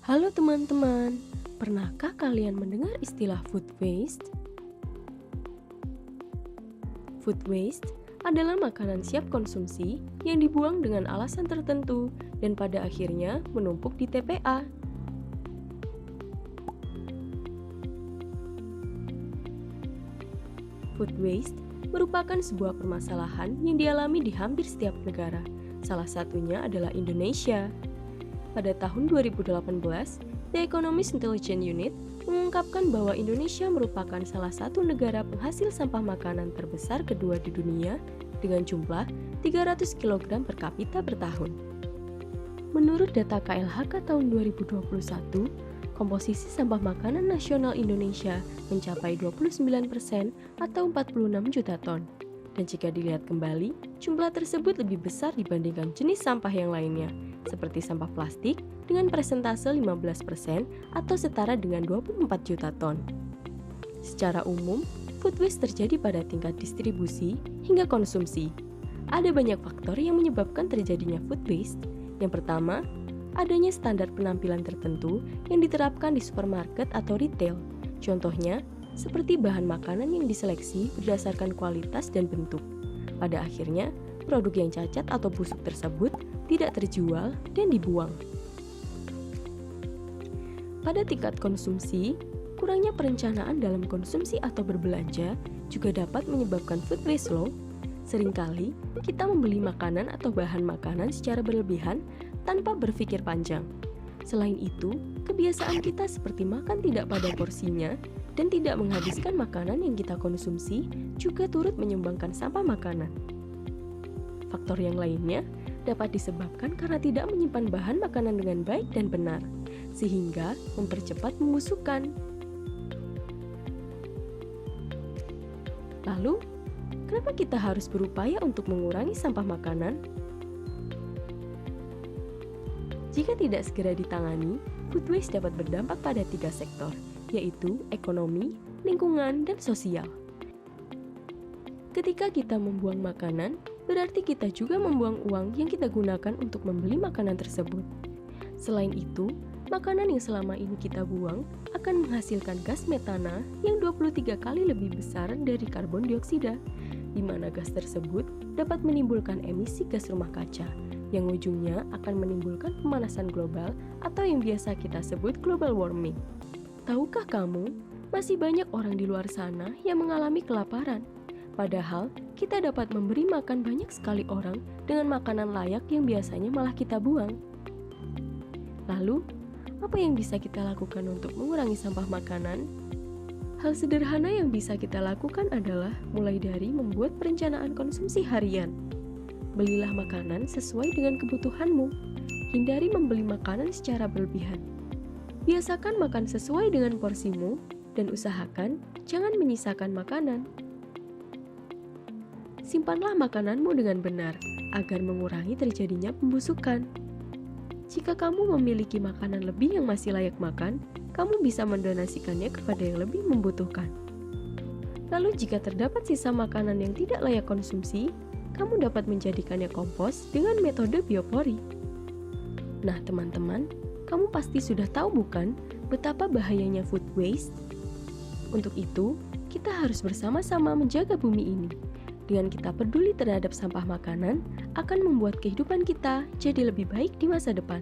Halo teman-teman, pernahkah kalian mendengar istilah food waste? Food waste adalah makanan siap konsumsi yang dibuang dengan alasan tertentu dan pada akhirnya menumpuk di TPA. Food waste merupakan sebuah permasalahan yang dialami di hampir setiap negara. Salah satunya adalah Indonesia. Pada tahun 2018, The Economist Intelligence Unit mengungkapkan bahwa Indonesia merupakan salah satu negara penghasil sampah makanan terbesar kedua di dunia dengan jumlah 300 kg per kapita per tahun. Menurut data KLHK tahun 2021, komposisi sampah makanan nasional Indonesia mencapai 29% atau 46 juta ton. Dan jika dilihat kembali, jumlah tersebut lebih besar dibandingkan jenis sampah yang lainnya, seperti sampah plastik dengan persentase 15% atau setara dengan 24 juta ton. Secara umum, food waste terjadi pada tingkat distribusi hingga konsumsi. Ada banyak faktor yang menyebabkan terjadinya food waste. Yang pertama, adanya standar penampilan tertentu yang diterapkan di supermarket atau retail. Contohnya, seperti bahan makanan yang diseleksi berdasarkan kualitas dan bentuk. Pada akhirnya, produk yang cacat atau busuk tersebut tidak terjual dan dibuang. Pada tingkat konsumsi, kurangnya perencanaan dalam konsumsi atau berbelanja juga dapat menyebabkan food waste loh. Seringkali, kita membeli makanan atau bahan makanan secara berlebihan tanpa berpikir panjang. Selain itu, kebiasaan kita seperti makan tidak pada porsinya dan tidak menghabiskan makanan yang kita konsumsi juga turut menyumbangkan sampah makanan. Faktor yang lainnya dapat disebabkan karena tidak menyimpan bahan makanan dengan baik dan benar, sehingga mempercepat pembusukan. Lalu, kenapa kita harus berupaya untuk mengurangi sampah makanan? Jika tidak segera ditangani, food waste dapat berdampak pada 3 sektor, yaitu ekonomi, lingkungan, dan sosial. Ketika kita membuang makanan, berarti kita juga membuang uang yang kita gunakan untuk membeli makanan tersebut. Selain itu, makanan yang selama ini kita buang akan menghasilkan gas metana yang 23 kali lebih besar dari karbon dioksida, di mana gas tersebut dapat menimbulkan emisi gas rumah kaca, yang ujungnya akan menimbulkan pemanasan global atau yang biasa kita sebut global warming. Tahukah kamu, masih banyak orang di luar sana yang mengalami kelaparan. Padahal, kita dapat memberi makan banyak sekali orang dengan makanan layak yang biasanya malah kita buang. Lalu, apa yang bisa kita lakukan untuk mengurangi sampah makanan? Hal sederhana yang bisa kita lakukan adalah mulai dari membuat perencanaan konsumsi harian. Belilah makanan sesuai dengan kebutuhanmu. Hindari membeli makanan secara berlebihan. Biasakan makan sesuai dengan porsimu dan usahakan jangan menyisakan makanan. Simpanlah makananmu dengan benar agar mengurangi terjadinya pembusukan. Jika kamu memiliki makanan lebih yang masih layak makan, kamu bisa mendonasikannya kepada yang lebih membutuhkan. Lalu jika terdapat sisa makanan yang tidak layak konsumsi, kamu dapat menjadikannya kompos dengan metode biopori. Nah teman-teman, kamu pasti sudah tahu bukan betapa bahayanya food waste? Untuk itu, kita harus bersama-sama menjaga bumi ini. Dengan kita peduli terhadap sampah makanan, akan membuat kehidupan kita jadi lebih baik di masa depan.